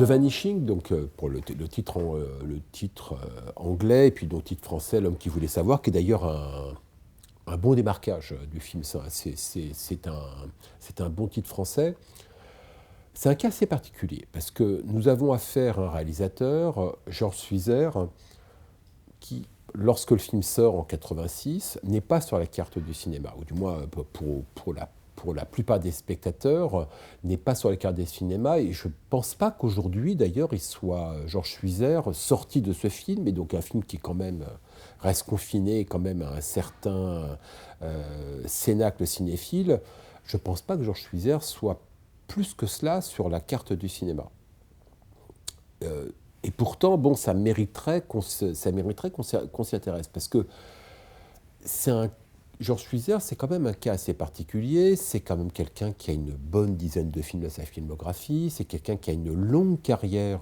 The Vanishing, donc pour le titre, anglais, et puis le titre français, L'homme qui voulait savoir, qui est d'ailleurs un bon démarquage du film. C'est un bon titre français. C'est un cas assez particulier, parce que nous avons affaire à un réalisateur, Georges Suizer, qui, lorsque le film sort en 86, n'est pas sur la carte du cinéma, ou du moins pour la plupart des spectateurs, n'est pas sur la carte des cinémas. Et je ne pense pas qu'aujourd'hui, d'ailleurs, il soit, Georges Suizer, sorti de ce film, et donc un film qui quand même reste confiné quand même à un certain cénacle cinéphile. Je ne pense pas que Georges Suizer soit plus que cela sur la carte du cinéma. Et pourtant, bon, ça mériterait qu'on s'y intéresse, parce que c'est un Georges Suizer, c'est quand même un cas assez particulier. C'est quand même quelqu'un qui a une bonne dizaine de films dans sa filmographie. C'est quelqu'un qui a une longue carrière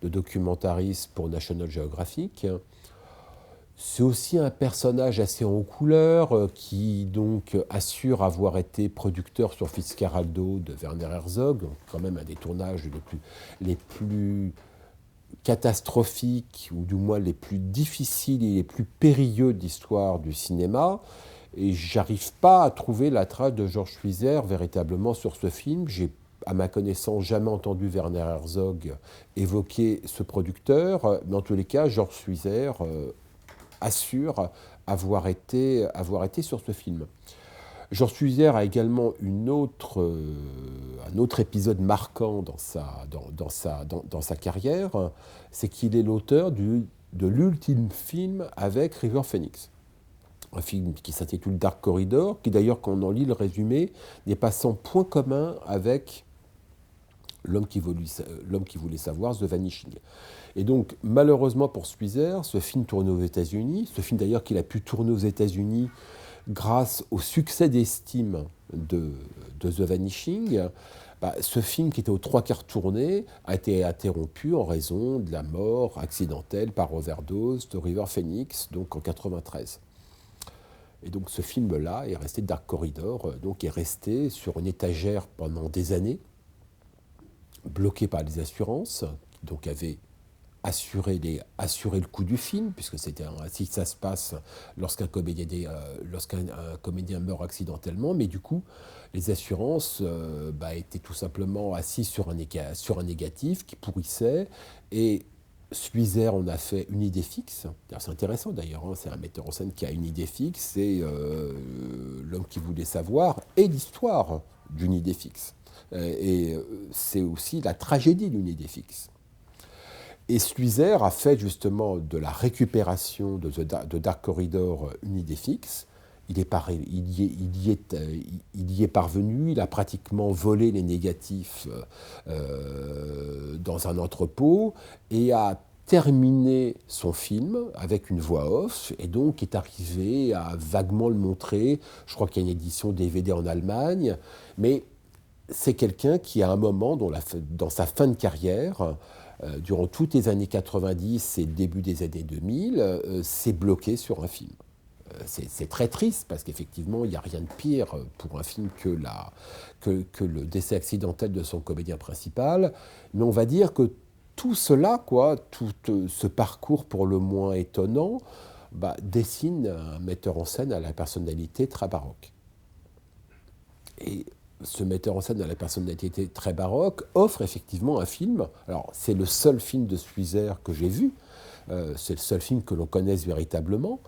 de documentariste pour National Geographic. C'est aussi un personnage assez en couleur qui donc assure avoir été producteur sur Fitzcarraldo de Werner Herzog, donc quand même un des tournages les plus catastrophiques, ou du moins les plus difficiles et les plus périlleux de l'histoire du cinéma. Et j'arrive pas à trouver la trace de Georges Suizer véritablement sur ce film. J'ai, à ma connaissance, jamais entendu Werner Herzog évoquer ce producteur. Mais en tous les cas, Georges Suizer assure avoir été sur ce film. Georges Suizer a également un autre épisode marquant dans sa carrière, c'est qu'il est l'auteur de l'ultime film avec River Phoenix. Un film qui s'intitule Dark Corridor, qui d'ailleurs, quand on en lit le résumé, n'est pas sans point commun avec L'homme qui voulait savoir, The Vanishing. Et donc, malheureusement pour Suizer, ce film tourné aux États-Unis, ce film d'ailleurs qu'il a pu tourner aux États-Unis grâce au succès d'estime de The Vanishing, ce film qui était aux 3/4 tourné a été interrompu en raison de la mort accidentelle par overdose de River Phoenix, donc en 1993. Et donc ce film-là est resté, Dark Corridor, donc est resté sur une étagère pendant des années, bloqué par les assurances, qui donc avaient assuré le coût du film, puisque c'était ainsi que ça se passe lorsqu'un comédien meurt accidentellement. Mais du coup, les assurances étaient tout simplement assis sur un négatif qui pourrissait, et Suizer en a fait une idée fixe. C'est intéressant d'ailleurs, c'est un metteur en scène qui a une idée fixe, c'est L'homme qui voulait savoir, et l'histoire d'une idée fixe. Et c'est aussi la tragédie d'une idée fixe. Et Suizer a fait justement de la récupération de Dark Corridor une idée fixe. Il y est parvenu, il a pratiquement volé les négatifs dans un entrepôt, et a terminé son film avec une voix off, et donc est arrivé à vaguement le montrer. Je crois qu'il y a une édition DVD en Allemagne, mais c'est quelqu'un qui, à un moment, dans sa fin de carrière, durant toutes les années 90 et le début des années 2000, s'est bloqué sur un film. C'est très triste, parce qu'effectivement, il n'y a rien de pire pour un film que le décès accidentel de son comédien principal. Mais on va dire que tout cela, tout ce parcours pour le moins étonnant, dessine un metteur en scène à la personnalité très baroque. Et ce metteur en scène à la personnalité très baroque offre effectivement un film. Alors, c'est le seul film de Suizer que j'ai vu. C'est le seul film que l'on connaisse véritablement.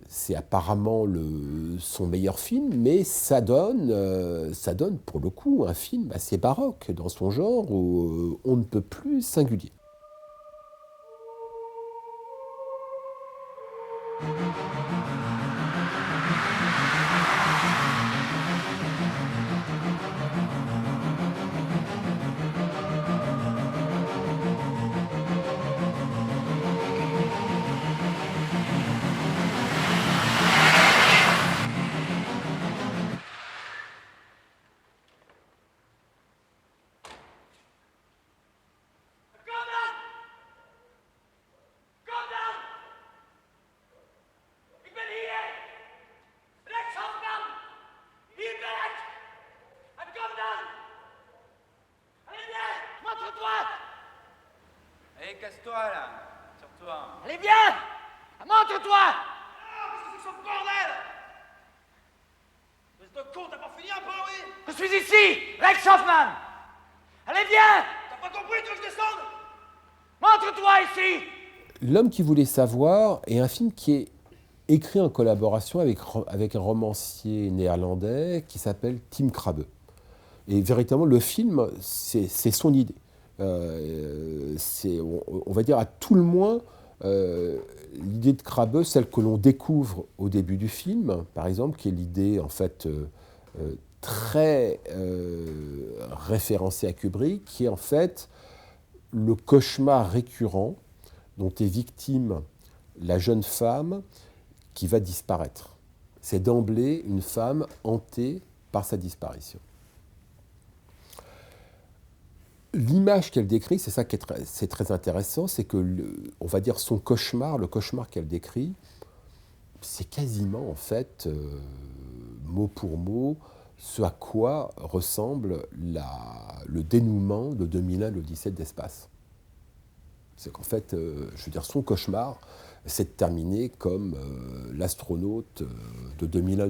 C'est apparemment son meilleur film, mais ça donne pour le coup un film assez baroque dans son genre, où on ne peut plus singulier. Allez, casse-toi, là. Tire-toi. Allez, viens! Montre-toi! C'est ce bordel! Espèce de con, t'as pas fini un peu, oui? Je suis ici, Rex Hoffman! Allez, viens! T'as pas compris, tu veux que je descende? Montre-toi ici! L'homme qui voulait savoir est un film qui est écrit en collaboration avec un romancier néerlandais qui s'appelle Tim Krabbe. Et véritablement, le film, c'est son idée. C'est, on va dire à tout le moins, l'idée de Krabbe, celle que l'on découvre au début du film, par exemple, qui est l'idée en fait très référencée à Kubrick, qui est en fait le cauchemar récurrent dont est victime la jeune femme qui va disparaître. C'est d'emblée une femme hantée par sa disparition. L'image qu'elle décrit, c'est ça qui est très intéressant, c'est que, on va dire, son cauchemar, le cauchemar qu'elle décrit, c'est quasiment, en fait, mot pour mot, ce à quoi ressemble le dénouement de 2001, l'Odyssée de l'espace. C'est qu'en fait, je veux dire, son cauchemar, c'est de terminer comme l'astronaute de 2001,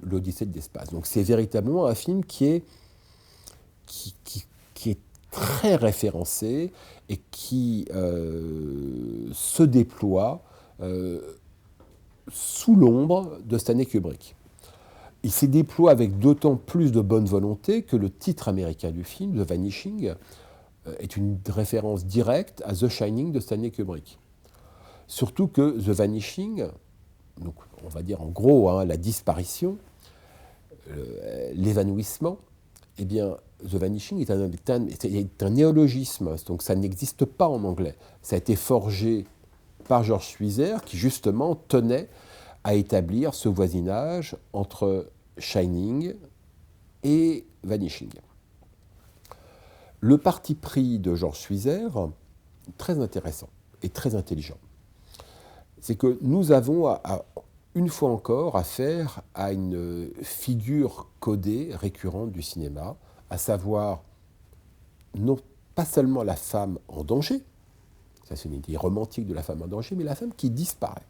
l'Odyssée de l'espace. Donc c'est véritablement un film qui est très référencé et qui se déploie sous l'ombre de Stanley Kubrick. Il s'y déploie avec d'autant plus de bonne volonté que le titre américain du film, The Vanishing, est une référence directe à The Shining de Stanley Kubrick. Surtout que The Vanishing, donc on va dire en gros la disparition, l'évanouissement, eh bien, The Vanishing est un néologisme, donc ça n'existe pas en anglais. Ça a été forgé par George Swisher, qui justement tenait à établir ce voisinage entre Shining et Vanishing. Le parti pris de George Swisher, très intéressant et très intelligent, c'est que nous avons une fois encore affaire à une figure codée récurrente du cinéma, à savoir non pas seulement la femme en danger, ça c'est une idée romantique de la femme en danger, mais la femme qui disparaît.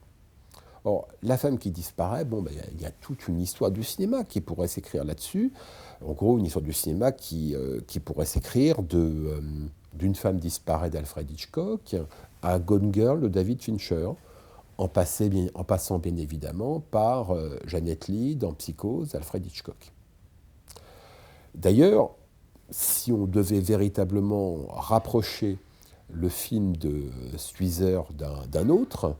Or, la femme qui disparaît, il y a toute une histoire du cinéma qui pourrait s'écrire là-dessus. En gros, une histoire du cinéma qui pourrait s'écrire d'une femme disparaît d'Alfred Hitchcock à Gone Girl de David Fincher, en passant bien évidemment par Janet Leigh dans Psychose d'Alfred Hitchcock. D'ailleurs, si on devait véritablement rapprocher le film de Swisher d'un autre,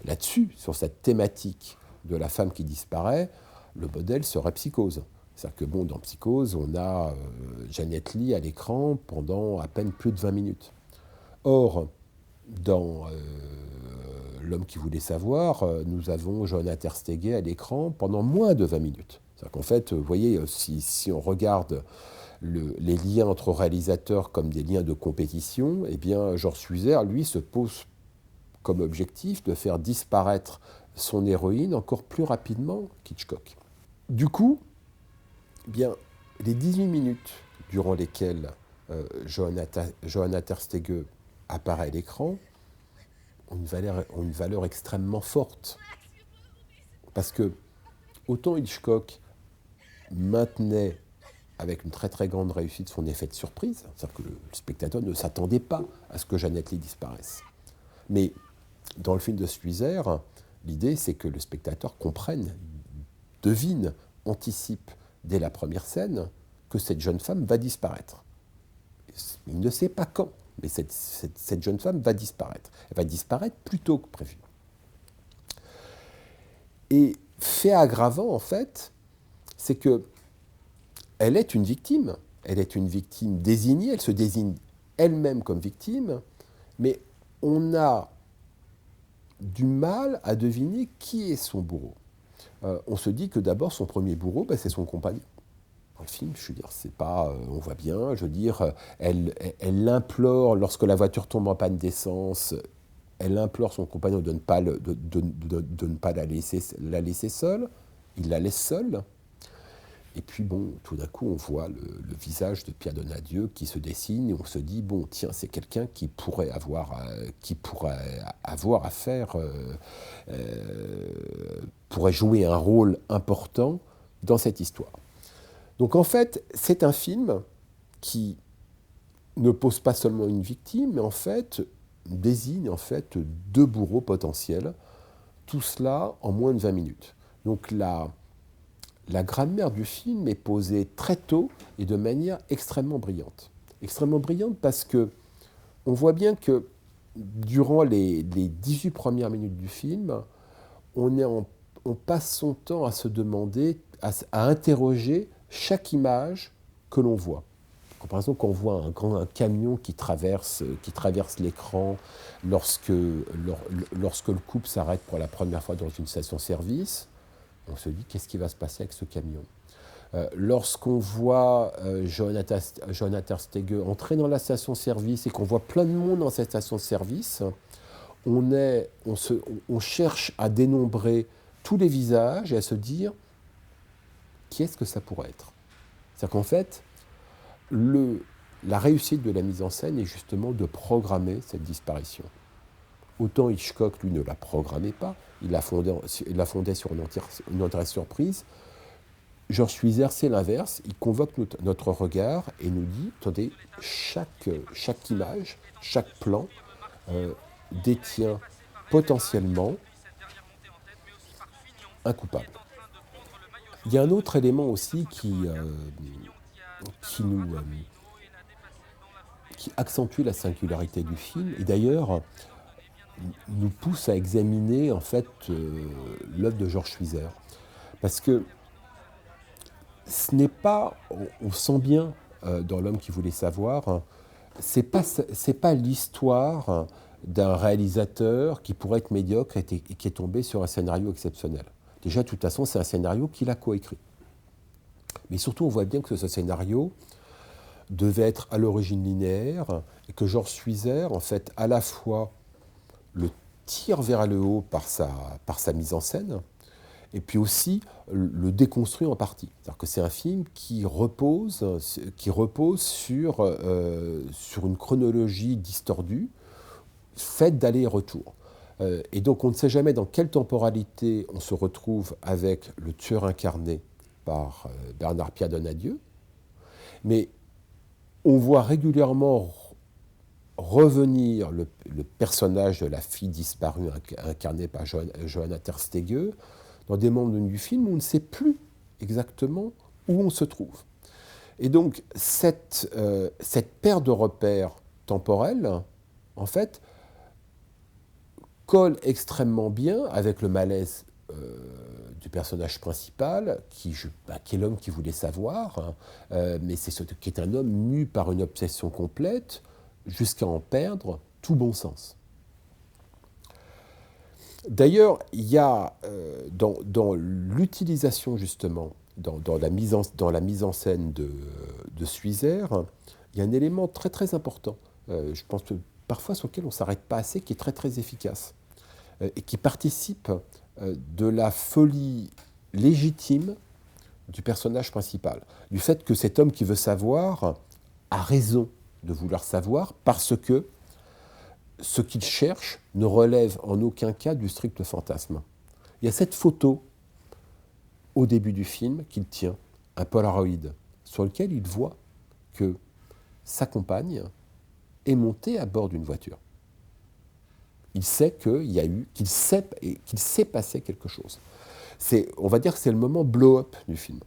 là-dessus, sur cette thématique de la femme qui disparaît, le modèle serait Psychose. C'est-à-dire que dans Psychose, on a Janet Leigh à l'écran pendant à peine plus de 20 minutes. Or, dans L'homme qui voulait savoir, nous avons Johanna Terstege à l'écran pendant moins de 20 minutes. C'est-à-dire qu'en fait, vous voyez, si on regarde les liens entre réalisateurs comme des liens de compétition, eh bien, George Swisher, lui, se pose comme objectif de faire disparaître son héroïne encore plus rapidement qu'Hitchcock. Du coup, eh bien, les 18 minutes durant lesquelles Johanna Terstege apparaît à l'écran ont une valeur extrêmement forte. Parce que autant Hitchcock maintenait avec une très très grande réussite son effet de surprise, c'est-à-dire que le spectateur ne s'attendait pas à ce que Janet Leigh disparaisse. Mais dans le film de Swisher, l'idée c'est que le spectateur comprenne, devine, anticipe dès la première scène que cette jeune femme va disparaître. Il ne sait pas quand, mais cette jeune femme va disparaître. Elle va disparaître plus tôt que prévu. Et fait aggravant, en fait, c'est que elle est une victime. Elle est une victime désignée, elle se désigne elle-même comme victime, mais on a du mal à deviner qui est son bourreau. On se dit que d'abord, son premier bourreau, c'est son compagnon. Dans le film, je veux dire, c'est pas, on voit bien, je veux dire, elle l'implore, lorsque la voiture tombe en panne d'essence, elle implore son compagnon de ne pas, la laisser seule. Il la laisse seule. Et puis bon, tout d'un coup, on voit le visage de Pierre Donadieu qui se dessine et on se dit, bon, tiens, c'est quelqu'un qui pourrait avoir à faire, pourrait jouer un rôle important dans cette histoire. Donc en fait, c'est un film qui ne pose pas seulement une victime, mais en fait désigne en fait deux bourreaux potentiels, tout cela en moins de 20 minutes. Donc la grammaire du film est posée très tôt et de manière extrêmement brillante. Extrêmement brillante parce que on voit bien que durant les 18 premières minutes du film, on passe son temps à se demander, à interroger chaque image que l'on voit. Par exemple, quand on voit un camion qui traverse l'écran lorsque le couple s'arrête pour la première fois dans une station-service, on se dit qu'est-ce qui va se passer avec ce camion. Lorsqu'on voit Jonathan Stege entrer dans la station-service et qu'on voit plein de monde dans cette station-service, on cherche à dénombrer tous les visages et à se dire qui est-ce que ça pourrait être. C'est-à-dire qu'en fait, la réussite de la mise en scène est justement de programmer cette disparition. Autant Hitchcock, lui, ne la programmait pas, il la fondait sur une entière surprise. Georges Suizer, c'est l'inverse, il convoque notre regard et nous dit, attendez, chaque image, chaque plan détient potentiellement un coupable. Il y a un autre élément aussi qui accentue la singularité du film, et d'ailleurs nous pousse à examiner en fait l'œuvre de Georges Suizer. Parce que ce n'est pas, on sent bien dans L'homme qui voulait savoir, c'est pas l'histoire d'un réalisateur qui pourrait être médiocre et qui est tombé sur un scénario exceptionnel. Déjà, de toute façon, c'est un scénario qu'il a coécrit. Mais surtout, on voit bien que ce scénario devait être à l'origine linéaire et que Georges Suizer, en fait, à la fois le tire vers le haut par sa mise en scène, et puis aussi le déconstruit en partie. C'est-à-dire que c'est un film qui repose sur une chronologie distordue, faite d'aller et retour. Et donc on ne sait jamais dans quelle temporalité on se retrouve avec le tueur incarné par Bernard Pierre Donadieu, mais on voit régulièrement revenir le personnage de la fille disparue incarnée par Johanna Terstege dans des moments du film où on ne sait plus exactement où on se trouve. Et donc cette paire de repères temporels, en fait, colle extrêmement bien avec le malaise du personnage principal, qui est l'homme qui voulait savoir, mais qui est un homme mu par une obsession complète, jusqu'à en perdre tout bon sens. D'ailleurs, il y a dans l'utilisation justement, dans la mise en scène de Suizer, il y a un élément très très important, je pense que parfois sur lequel on ne s'arrête pas assez, qui est très très efficace, et qui participe de la folie légitime du personnage principal, du fait que cet homme qui veut savoir a raison de vouloir savoir parce que ce qu'il cherche ne relève en aucun cas du strict fantasme. Il y a cette photo au début du film qu'il tient, un Polaroid, sur lequel il voit que sa compagne est montée à bord d'une voiture. Il sait qu'il s'est passé quelque chose. On va dire que c'est le moment blow-up du film.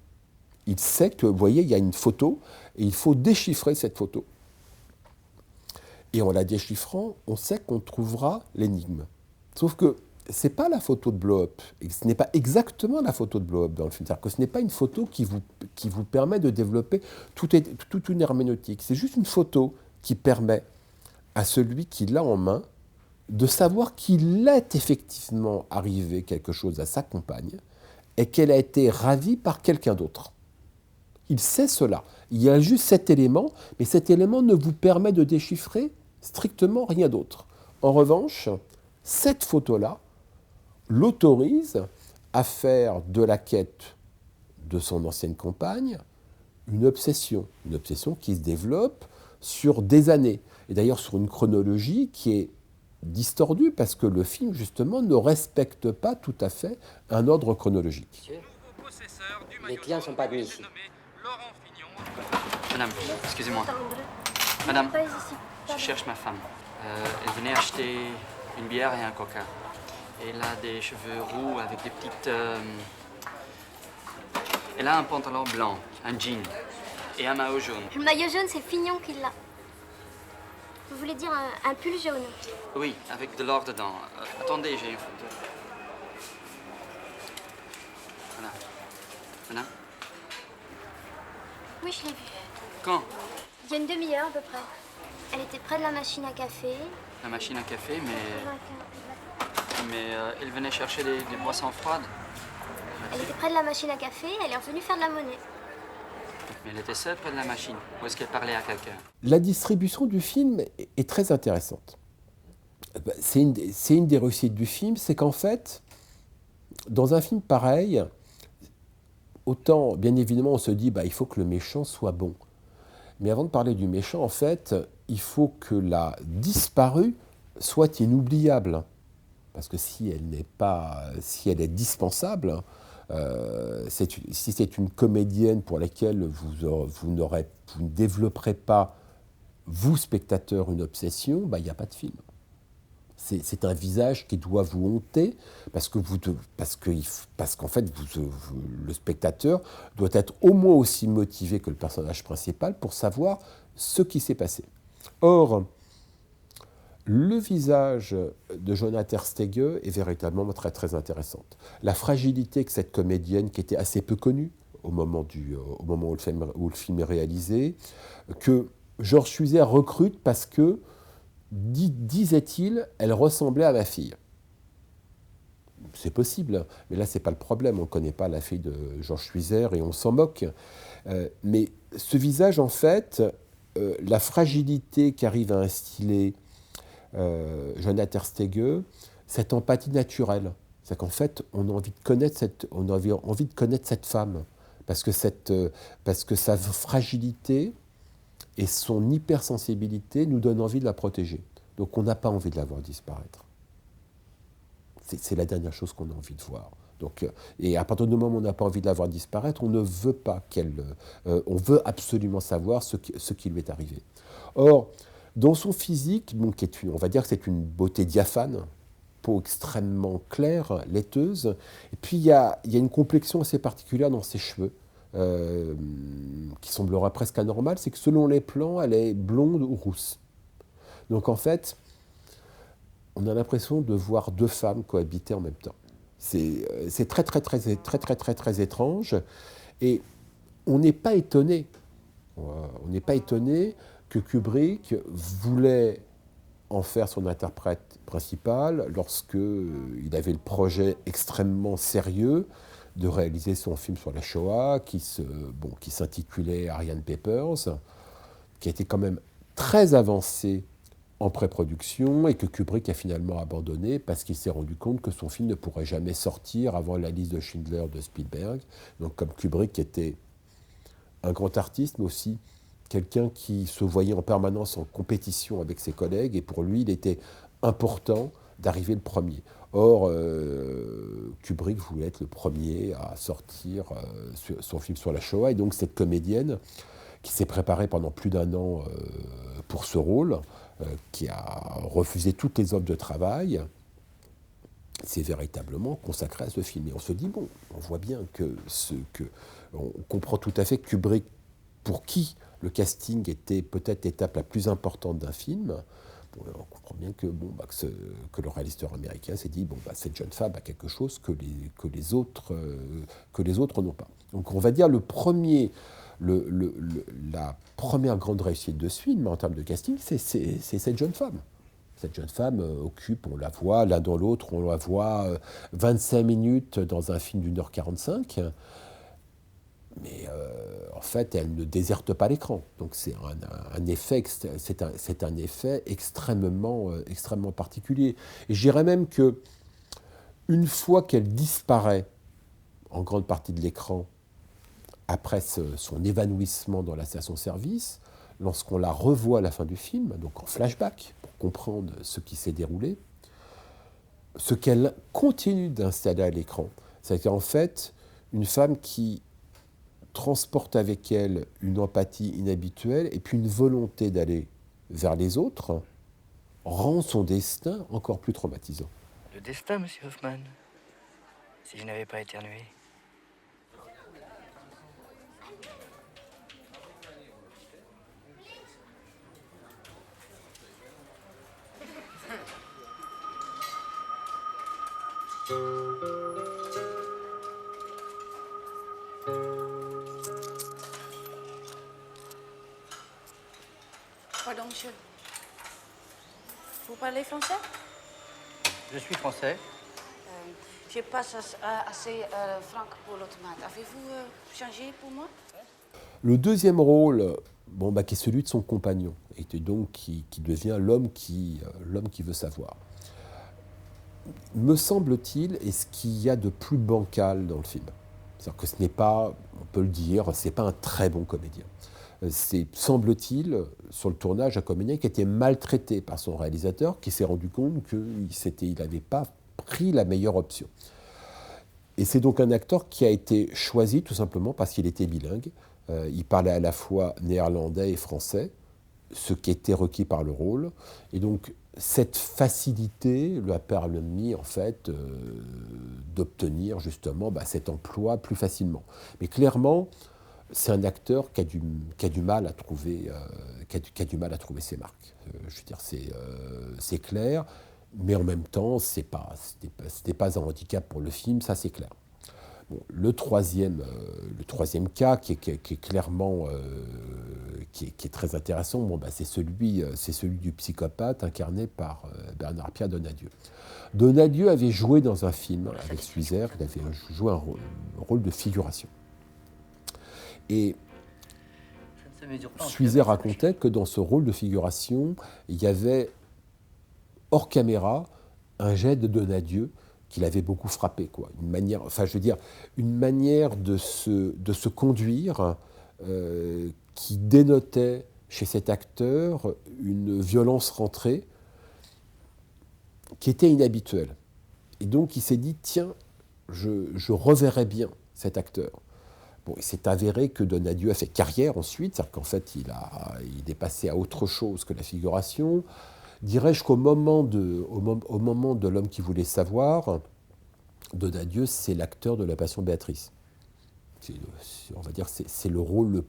Il sait que, vous voyez, il y a une photo et il faut déchiffrer cette photo. Et en la déchiffrant, on sait qu'on trouvera l'énigme. Sauf que ce n'est pas la photo de blow-up. Et ce n'est pas exactement la photo de blow-up dans le film. C'est-à-dire que ce n'est pas une photo qui vous permet de développer toute une herméneutique. C'est juste une photo qui permet à celui qui l'a en main de savoir qu'il est effectivement arrivé quelque chose à sa compagne et qu'elle a été ravie par quelqu'un d'autre. Il sait cela. Il y a juste cet élément, mais cet élément ne vous permet de déchiffrer strictement rien d'autre. En revanche, cette photo-là l'autorise à faire de la quête de son ancienne compagne une obsession qui se développe sur des années, et d'ailleurs sur une chronologie qui est distordue parce que le film justement ne respecte pas tout à fait un ordre chronologique. Les clients ne sont pas venus ici. Madame, excusez-moi. Madame, je cherche ma femme. Elle venait acheter une bière et un coca. Elle a des cheveux roux avec des petites... Elle a un pantalon blanc, un jean et un maillot jaune. Le maillot jaune, c'est Fignon qui l'a. Vous voulez dire un pull jaune? Oui, avec de l'or dedans. Attendez, j'ai une photo. Voilà. Voilà. Oui, je l'ai vue. Quand? Il y a une demi-heure à peu près. Elle était près de la machine à café. La machine à café, mais elle venait chercher des boissons froides. Elle était près de la machine à café, elle est revenue faire de la monnaie. Mais elle était seule près de la machine. Ou est-ce qu'elle parlait à quelqu'un? La distribution du film est très intéressante. C'est une des réussites du film, c'est qu'en fait, dans un film pareil, autant, bien évidemment, on se dit il faut que le méchant soit bon. Mais avant de parler du méchant, en fait, il faut que la disparue soit inoubliable. Parce que si elle est dispensable, si c'est une comédienne pour laquelle vous ne développerez pas, vous, spectateur, une obsession, il n'y a pas de film. C'est un visage qui doit vous hanter, parce qu'en fait, le spectateur doit être au moins aussi motivé que le personnage principal pour savoir ce qui s'est passé. Or, le visage de Johanna Terstege est véritablement très très intéressante. La fragilité que cette comédienne, qui était assez peu connue au moment où le film est réalisé, que Georges Huizer recrute parce que, disait-il, elle ressemblait à ma fille. C'est possible, mais là c'est pas le problème, on ne connaît pas la fille de Georges Huizer et on s'en moque. Mais ce visage, en fait, la fragilité qu'arrive à instiller Johanna Terstege, cette empathie naturelle, c'est qu'en fait on a envie de connaître cette femme parce que sa fragilité et son hypersensibilité nous donnent envie de la protéger. Donc on n'a pas envie de la voir disparaître. C'est la dernière chose qu'on a envie de voir. Donc, et à partir du moment où on n'a pas envie de la voir disparaître, on ne veut pas on veut absolument savoir ce qui lui est arrivé. Or, dans son physique, on va dire que c'est une beauté diaphane, peau extrêmement claire, laiteuse, et puis il y a une complexion assez particulière dans ses cheveux, qui semblera presque anormale, c'est que selon les plans, elle est blonde ou rousse. Donc en fait, on a l'impression de voir deux femmes cohabiter en même temps. C'est très très très très très très très étrange, et on n'est pas étonné. On n'est pas étonné que Kubrick voulait en faire son interprète principal lorsqu'il avait le projet extrêmement sérieux de réaliser son film sur la Shoah qui s'intitulait Ariane Papers, qui était quand même très avancé en pré-production et que Kubrick a finalement abandonné parce qu'il s'est rendu compte que son film ne pourrait jamais sortir avant la liste de Schindler de Spielberg. Donc comme Kubrick était un grand artiste, mais aussi quelqu'un qui se voyait en permanence en compétition avec ses collègues, et pour lui, il était important d'arriver le premier. Or, Kubrick voulait être le premier à sortir son film sur la Shoah, et donc cette comédienne, qui s'est préparée pendant plus d'1 an pour ce rôle, qui a refusé toutes les offres de travail, s'est véritablement consacrée à ce film. Et on se dit, on voit bien on comprend tout à fait que Kubrick, pour qui le casting était peut-être l'étape la plus importante d'un film, on comprend bien que le réalisateur américain s'est dit cette jeune femme a quelque chose que les autres n'ont pas. Donc on va dire la première grande réussite de ce film en termes de casting, c'est cette jeune femme. Cette jeune femme occupe, on la voit l'un dans l'autre, on la voit 25 minutes dans un film d'1h45. Mais en fait, elle ne déserte pas l'écran. Donc c'est un effet extrêmement particulier. Et je dirais même que une fois qu'elle disparaît en grande partie de l'écran après son évanouissement dans la station-service, lorsqu'on la revoit à la fin du film, donc en flashback, pour comprendre ce qui s'est déroulé, ce qu'elle continue d'installer à l'écran, c'est en fait une femme qui transporte avec elle une empathie inhabituelle et puis une volonté d'aller vers les autres, rend son destin encore plus traumatisant. Le destin, monsieur Hoffman, si je n'avais pas éternué. Pardon, monsieur. Vous parlez français? Je suis français. Je passe assez francs pour l'automate. Avez-vous changé pour moi? Le deuxième rôle, qui est celui de son compagnon, et donc qui devient l'homme qui veut savoir. Me semble-t-il, est ce qu'il y a de plus bancal dans le film. C'est-à-dire que ce n'est pas, on peut le dire, c'est pas un très bon comédien. C'est, semble-t-il, sur le tournage, un comédien qui a été maltraité par son réalisateur, qui s'est rendu compte qu'il n'avait pas pris la meilleure option. Et c'est donc un acteur qui a été choisi tout simplement parce qu'il était bilingue. Il parlait à la fois néerlandais et français, ce qui était requis par le rôle. Et donc, cette facilité lui a permis, en fait, d'obtenir justement cet emploi plus facilement. Mais clairement, c'est un acteur qui a du mal à trouver, ses marques. Je veux dire, c'est clair, mais en même temps, c'était pas un handicap pour le film, ça c'est clair. Bon, le troisième cas qui est clairement qui est très intéressant, c'est celui du psychopathe incarné par Bernard-Pierre Donadieu. Donadieu avait joué dans un film avec Suizer, il avait joué un rôle de figuration. Et Suizer racontait que dans ce rôle de figuration, il y avait, hors caméra, un jet de Donadieu qui l'avait beaucoup frappé, quoi. Une manière de se conduire qui dénotait chez cet acteur une violence rentrée qui était inhabituelle. Et donc il s'est dit, tiens, je reverrai bien cet acteur. Bon, il s'est avéré que Donadieu a fait carrière ensuite, c'est-à-dire qu'en fait il est passé à autre chose que la figuration. Dirais-je qu'au moment de L'homme qui voulait savoir, Donadieu, c'est l'acteur de La Passion de Béatrice. On va dire c'est le rôle le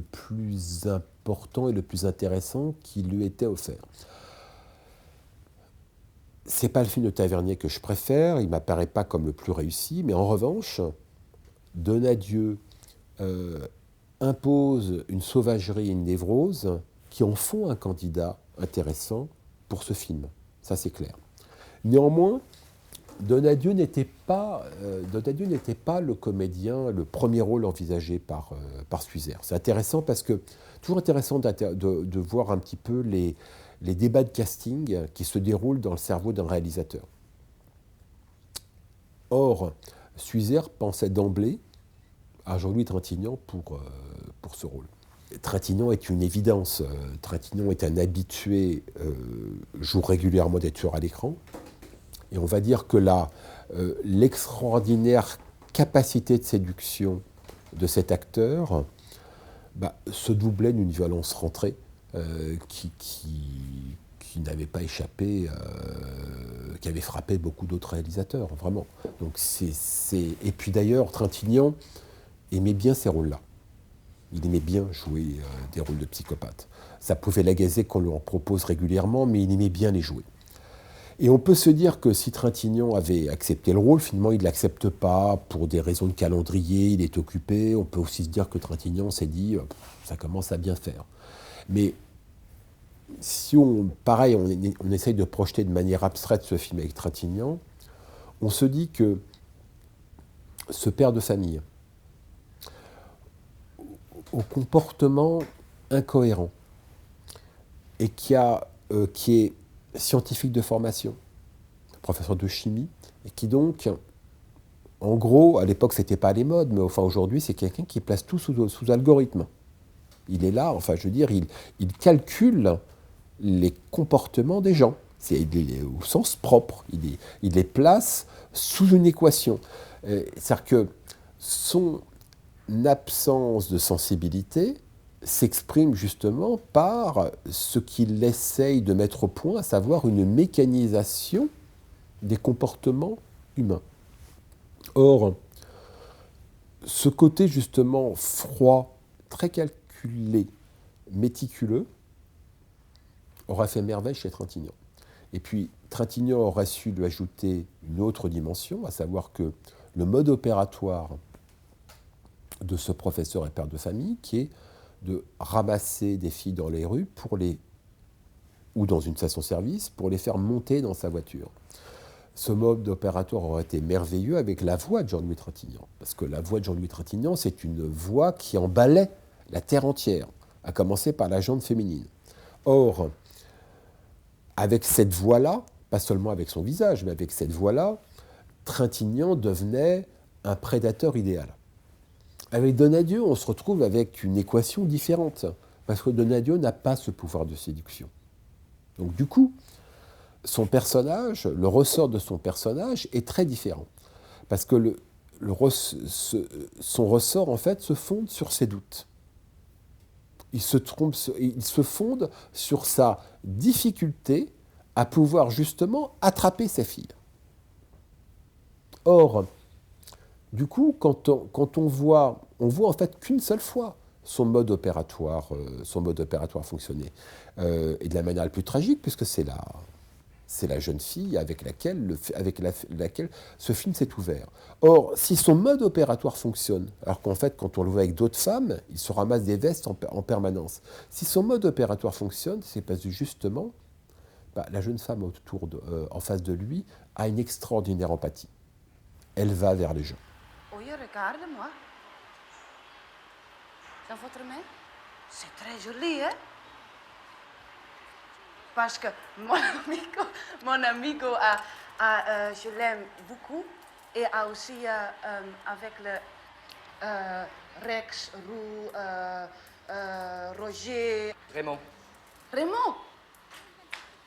plus important et le plus intéressant qui lui était offert. C'est pas le film de Tavernier que je préfère, il m'apparaît pas comme le plus réussi, mais en revanche, Donadieu impose une sauvagerie et une névrose qui en font un candidat intéressant pour ce film. Ça, c'est clair. Néanmoins, Donadieu n'était pas le comédien, le premier rôle envisagé par Suizer. C'est intéressant parce que toujours intéressant de voir un petit peu les débats de casting qui se déroulent dans le cerveau d'un réalisateur. Or, Suizer pensait d'emblée à Jean-Louis Trintignant pour ce rôle. Trintignant est une évidence. Trintignant est un habitué, joue régulièrement des tueurs à l'écran. Et on va dire que l'extraordinaire capacité de séduction de cet acteur se doublait d'une violence rentrée qui n'avait pas échappé, qui avait frappé beaucoup d'autres réalisateurs, vraiment. Donc Et puis d'ailleurs, Trintignant aimait bien ces rôles-là. Il aimait bien jouer des rôles de psychopathe. Ça pouvait l'agacer qu'on lui en propose régulièrement, mais il aimait bien les jouer. Et on peut se dire que si Trintignant avait accepté le rôle, finalement il ne l'accepte pas pour des raisons de calendrier, il est occupé. On peut aussi se dire que Trintignant s'est dit ça commence à bien faire. Mais si on essaye de projeter de manière abstraite ce film avec Trintignant, on se dit que ce père de famille, au comportement incohérent et qui est scientifique de formation, professeur de chimie, et qui donc En gros, à l'époque, c'était pas les modes, mais enfin aujourd'hui, c'est quelqu'un qui place tout sous algorithme. Il est là, enfin, je veux dire, il calcule les comportements des gens. C'est au sens propre. Il les place sous une équation. C'est-à-dire que son absence de sensibilité s'exprime justement par ce qu'il essaye de mettre au point, à savoir une mécanisation des comportements humains. Or, ce côté justement froid, très calculé, méticuleux, aurait fait merveille chez Trintignant. Et puis, Trintignant aurait su lui ajouter une autre dimension, à savoir que le mode opératoire de ce professeur et père de famille, qui est de ramasser des filles dans les rues ou dans une station-service pour les faire monter dans sa voiture. Ce mode opératoire aurait été merveilleux avec la voix de Jean-Louis Trintignant. Parce que la voix de Jean-Louis Trintignant, c'est une voix qui emballait la terre entière, à commencer par la jante féminine. Or, avec cette voix-là, pas seulement avec son visage, mais avec cette voix-là, Trintignant devenait un prédateur idéal. Avec Donadieu, on se retrouve avec une équation différente, parce que Donadieu n'a pas ce pouvoir de séduction. Donc du coup, son personnage, le ressort de son personnage est très différent, parce que son ressort, en fait, se fonde sur ses doutes. Il se fonde sur sa difficulté à pouvoir justement attraper sa fille. Or, du coup, quand on voit en fait qu'une seule fois son mode opératoire fonctionner, et de la manière la plus tragique, puisque c'est la jeune fille avec laquelle ce film s'est ouvert. Or, si son mode opératoire fonctionne, alors qu'en fait, quand on le voit avec d'autres femmes, il se ramasse des vestes en permanence. Si son mode opératoire fonctionne, c'est parce que justement, la jeune femme en face de lui a une extraordinaire empathie. Elle va vers les gens. Oui, regarde-moi. Dans votre main, c'est très joli, hein? Parce que mon amigo je l'aime beaucoup, et a aussi avec le Rex, Roux, Roger. Raymond. Raymond?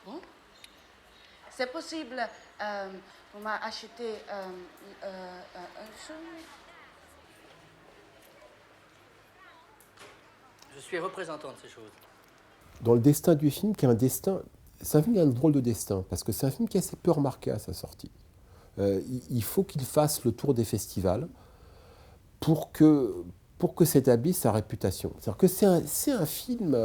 Bon. C'est possible, vous m'avez acheté un son. Je suis représentant de ces choses. Dans le destin du film, c'est un film qui a un drôle de destin, parce que c'est un film qui est assez peu remarqué à sa sortie. Il faut qu'il fasse le tour des festivals pour que s'établisse sa réputation. C'est-à-dire que c'est un film,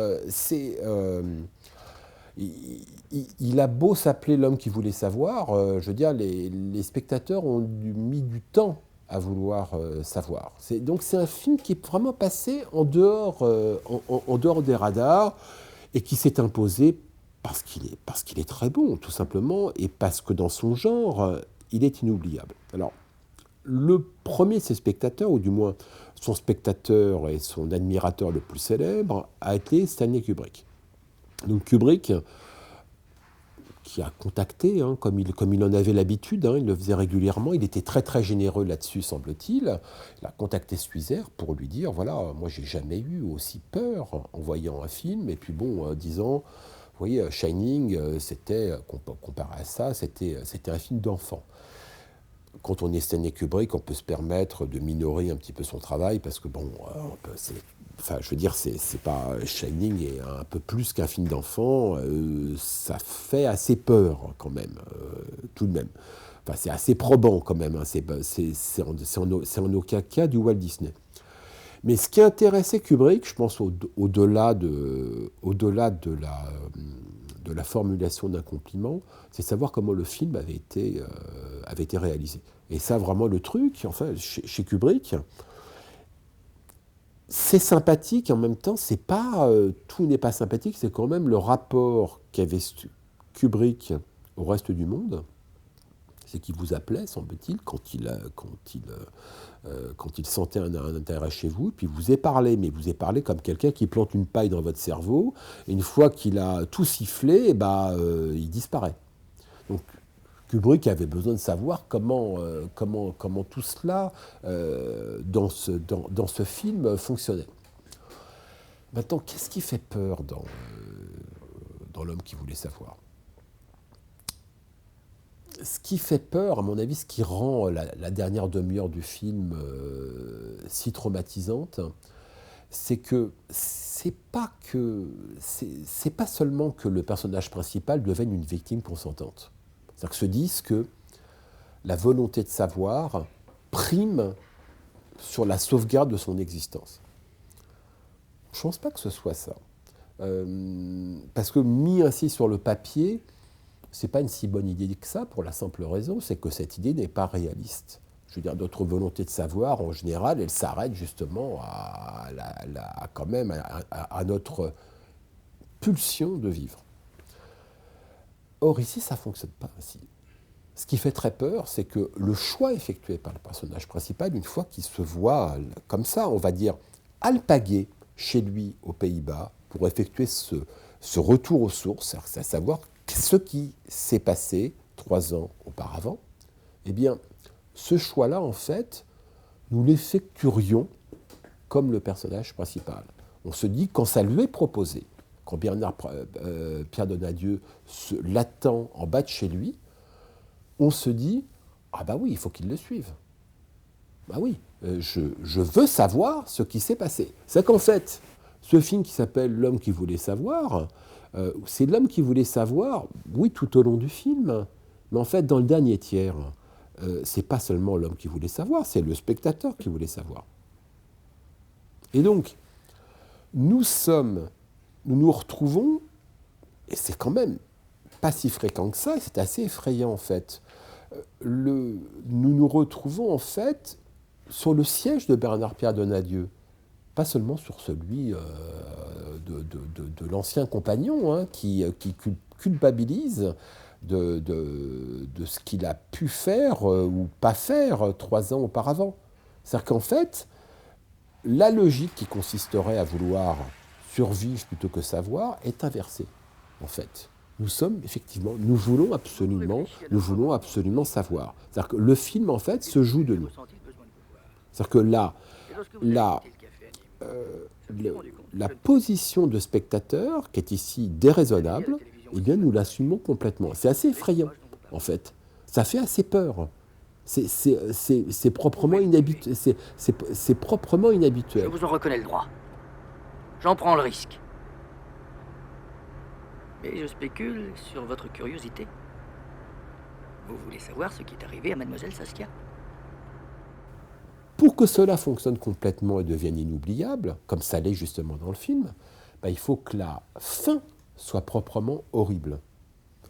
il a beau s'appeler L'homme qui voulait savoir, je veux dire, les spectateurs ont mis du temps à vouloir savoir. Donc c'est un film qui est vraiment passé en dehors des radars et qui s'est imposé parce qu'il est très bon, tout simplement, et parce que dans son genre, il est inoubliable. Alors, le premier de ses spectateurs, ou du moins son spectateur et son admirateur le plus célèbre, a été Stanley Kubrick. Donc Kubrick, qui a contacté, comme il en avait l'habitude, il le faisait régulièrement, il était très très généreux là-dessus, semble-t-il. Il a contacté Suizer pour lui dire, voilà, moi j'ai jamais eu aussi peur en voyant un film, et puis bon, disant, vous voyez, Shining, c'était, comparé à ça, c'était un film d'enfant. Quand on est Stanley Kubrick, on peut se permettre de minorer un petit peu son travail, parce que bon, je veux dire, c'est pas Shining est un peu plus qu'un film d'enfant, ça fait assez peur quand même, tout de même. Enfin, c'est assez probant quand même, c'est en aucun cas du Walt Disney. Mais ce qui intéressait Kubrick, je pense au-delà de la formulation d'un compliment, c'est savoir comment le film avait été réalisé. Et ça, vraiment, le truc, enfin, chez Kubrick, c'est sympathique, en même temps, c'est pas, tout n'est pas sympathique, c'est quand même le rapport qu'avait Kubrick au reste du monde, c'est qu'il vous appelait, semble-t-il, quand il sentait un intérêt chez vous, puis vous est parlé, mais vous est parlé comme quelqu'un qui plante une paille dans votre cerveau, et une fois qu'il a tout sifflé, il disparaît. Donc Kubrick avait besoin de savoir comment tout cela, dans ce film, fonctionnait. Maintenant, qu'est-ce qui fait peur dans L'homme qui voulait savoir? Ce qui fait peur, à mon avis, ce qui rend la dernière demi-heure du film si traumatisante, c'est que c'est pas seulement que le personnage principal devienne une victime consentante. C'est-à-dire que se disent que la volonté de savoir prime sur la sauvegarde de son existence. Je ne pense pas que ce soit ça. Parce que mis ainsi sur le papier, ce n'est pas une si bonne idée que ça, pour la simple raison, c'est que cette idée n'est pas réaliste. Je veux dire, notre volonté de savoir, en général, elle s'arrête justement à notre pulsion de vivre. Or, ici, ça ne fonctionne pas ainsi. Ce qui fait très peur, c'est que le choix effectué par le personnage principal, une fois qu'il se voit comme ça, on va dire, alpagué chez lui aux Pays-Bas, pour effectuer ce retour aux sources, à savoir ce qui s'est passé 3 ans auparavant, eh bien, ce choix-là, en fait, nous l'effectuerions comme le personnage principal. On se dit, quand ça lui est proposé, quand Pierre Donadieu l'attend en bas de chez lui, on se dit, ah bah oui, il faut qu'il le suive. Bah oui, je veux savoir ce qui s'est passé. C'est qu'en fait, ce film qui s'appelle L'homme qui voulait savoir, c'est l'homme qui voulait savoir, oui, tout au long du film, mais en fait, dans le dernier tiers, c'est pas seulement l'homme qui voulait savoir, c'est le spectateur qui voulait savoir. Et donc, nous nous retrouvons, et c'est quand même pas si fréquent que ça, c'est assez effrayant en fait. Nous nous retrouvons en fait sur le siège de Bernard-Pierre Donadieu, pas seulement sur celui de l'ancien compagnon, hein, qui culpabilise de ce qu'il a pu faire ou pas faire 3 ans auparavant. C'est-à-dire qu'en fait, la logique qui consisterait à vouloir survivre plutôt que savoir est inversée, en fait. Nous voulons absolument savoir. C'est-à-dire que le film, en fait, se joue de nous. C'est-à-dire que la position de spectateur, qui est ici déraisonnable, eh bien, nous l'assumons complètement. C'est assez effrayant, en fait. Ça fait assez peur. C'est proprement inhabituel. C'est proprement inhabituel. Je vous en reconnais le droit. J'en prends le risque. Mais je spécule sur votre curiosité. Vous voulez savoir ce qui est arrivé à Mademoiselle Saskia? Pour que cela fonctionne complètement et devienne inoubliable, comme ça l'est justement dans le film, il faut que la fin soit proprement horrible.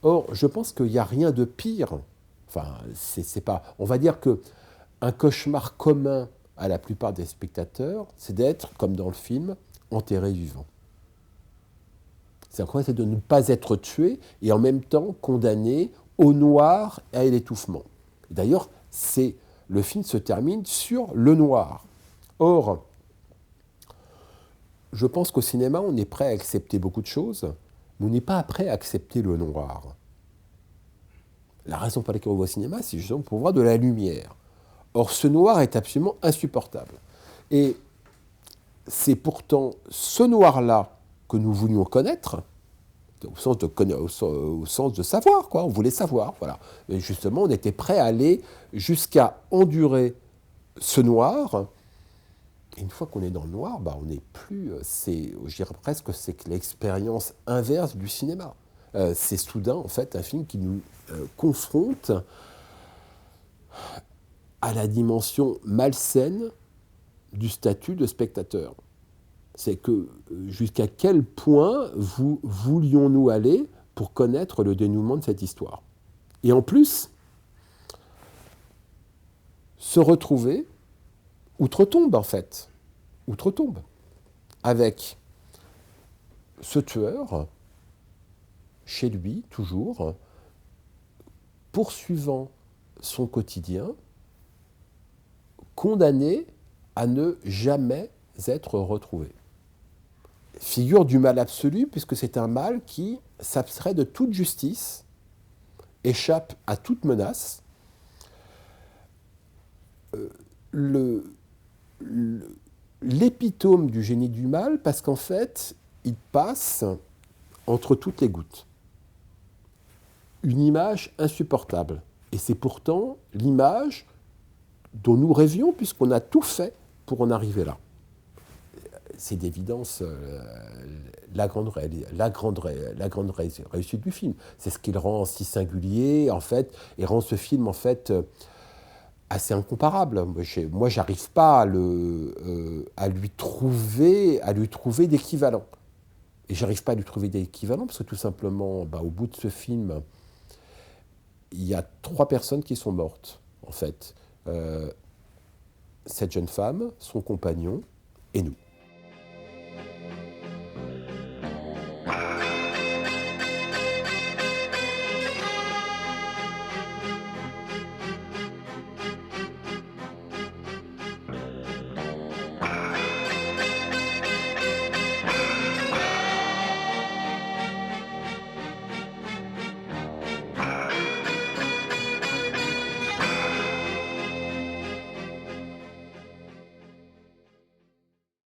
Or, je pense qu'il n'y a rien de pire. Enfin, c'est pas. On va dire que un cauchemar commun à la plupart des spectateurs, c'est d'être, comme dans le film, enterré vivant. C'est de ne pas être tué et en même temps condamné au noir et à l'étouffement. D'ailleurs, le film se termine sur le noir. Or, je pense qu'au cinéma, on est prêt à accepter beaucoup de choses, mais on n'est pas prêt à accepter le noir. La raison pour laquelle on va au cinéma, c'est justement pour voir de la lumière. Or, ce noir est absolument insupportable. Et c'est pourtant ce noir-là que nous voulions connaître, au sens de savoir, quoi. On voulait savoir, voilà. Et justement, on était prêt à aller jusqu'à endurer ce noir. Et une fois qu'on est dans le noir, on n'est plus. Je dirais presque que c'est l'expérience inverse du cinéma. C'est soudain, en fait, un film qui nous confronte à la dimension malsaine du statut de spectateur. C'est que jusqu'à quel point voulions-nous aller pour connaître le dénouement de cette histoire. Et en plus, se retrouver outre-tombe, en fait. Outre-tombe. Avec ce tueur, chez lui, toujours, poursuivant son quotidien, condamné à ne jamais être retrouvé. Figure du mal absolu, puisque c'est un mal qui s'abstrait de toute justice échappe à toute menace. L'épitome du génie du mal, parce qu'en fait, il passe entre toutes les gouttes. Une image insupportable. Et c'est pourtant l'image dont nous rêvions, puisqu'on a tout fait pour en arriver là. C'est d'évidence la grande réussite du film. C'est ce qui le rend si singulier, en fait, et rend ce film, en fait, assez incomparable. Moi, j'arrive pas à lui trouver d'équivalent. Et j'arrive pas à lui trouver d'équivalent parce que tout simplement, au bout de ce film, il y a 3 personnes qui sont mortes, en fait. Cette jeune femme, son compagnon et nous.